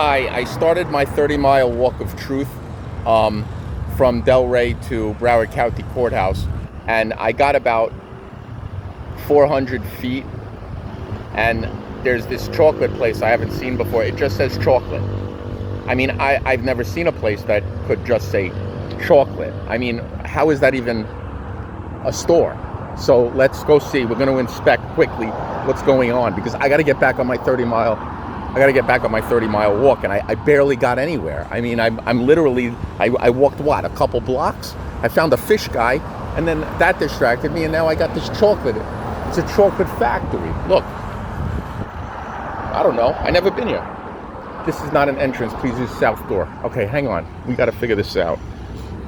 Hi, I started my 30-mile walk of truth from Delray to Broward County Courthouse, and I got about 400 feet, and there's this chocolate place I haven't seen before. It just says chocolate. I mean, I've never seen a place that could just say chocolate. I mean, how is that even a store? So let's go see. We're going to inspect quickly what's going on, because I got to get back on my 30-mile walk, and I barely got anywhere. I mean, I'm literally, I walked, what, a couple blocks? I found a fish guy, and then that distracted me, and now I got this chocolate. It's a chocolate factory. Look. I don't know. I never been here. This is not an entrance. Please use south door. Okay, hang on. We got to figure this out.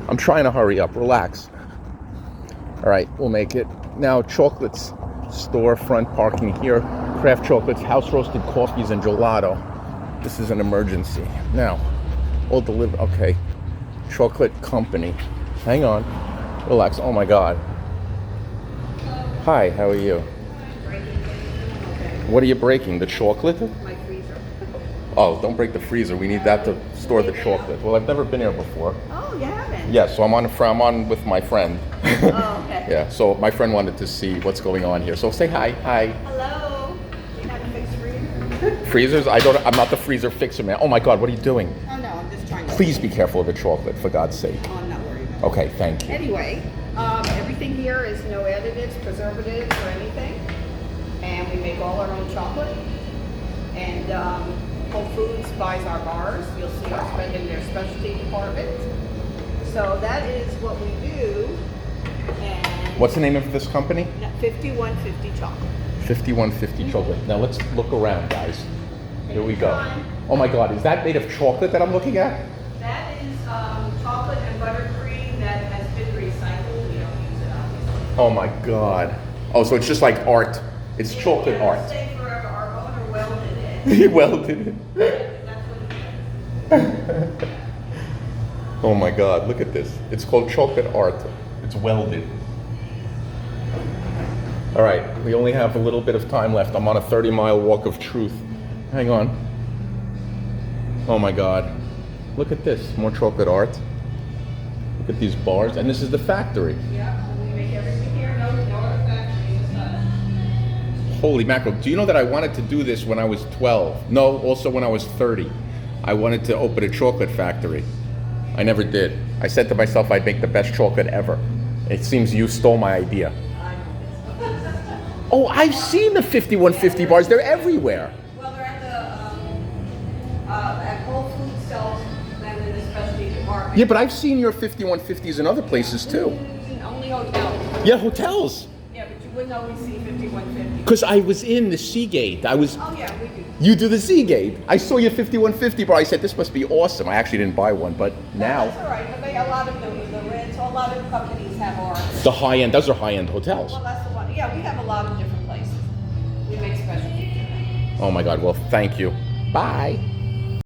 I'm trying to hurry up. Relax. All right, we'll make it. Now, chocolates, store, front parking here. Craft chocolates, house roasted coffees, and gelato. This is an emergency. Now, all deliver. Okay, chocolate company. Hang on. Relax. Oh my God. Hi, how are you? What are you breaking? The chocolate? My freezer. Oh, don't break the freezer. We need that to store the chocolate. Well, I've never been here before. Oh, you haven't? Yeah, so I'm on with my friend. Oh, okay. Yeah, so my friend wanted to see what's going on here. So say hi. Hi. Hello. Do you have a fixed freezer? Freezers? I'm not the freezer fixer, man. Oh my God, what are you doing? Oh, no, I'm just trying to... Please be careful of the chocolate, for God's sake. Oh, I'm not worried about it. Okay, thank you. Anyway, everything here is no additives, preservatives, or anything. And we make all our own chocolate. And Whole Foods buys our bars. You'll see us spend in their specialty department. So that is what we do. And What's the name of this company? 5150 chocolate. 5150 chocolate. Now let's look around, guys. Here we go. Oh my God, is that made of chocolate that I'm looking at? That is chocolate and buttercream that has been recycled. We don't use it, obviously. Oh my God. Oh, so it's just like art. It's chocolate It'll art. stay forever. Our owner welded it. He welded it. That's what he did. Oh my God, look at this. It's called chocolate art. It's welded. All right, we only have a little bit of time left. I'm on a 30-mile walk of truth. Hang on. Oh my God. Look at this, more chocolate art. Look at these bars, and this is the factory. Yeah, we make everything here. No other factory, just us. Holy mackerel. Do you know that I wanted to do this when I was 12? No, also when I was 30. I wanted to open a chocolate factory. I never did. I said to myself I'd make the best chocolate ever. It seems you stole my idea. I know this. Oh, I've seen the 5150 bars. They're everywhere. Well, they're at Whole Foods sells them in the specialty department. Yeah, but I've seen your 5150s in other places too. Only hotels. Yeah, hotels. Yeah, but you wouldn't always see 5150. Because I was in the Seagate. Oh yeah, we do. You do the Seagate. I saw your 5150 bar. I said, this must be awesome. I actually didn't buy one, but now. That's all right, but a lot of the Reds, a lot of companies have ours. The high-end, those are high-end hotels. Well, that's the one. Yeah, we have a lot of different places. We make specialty. Oh my God, well, thank you. Bye.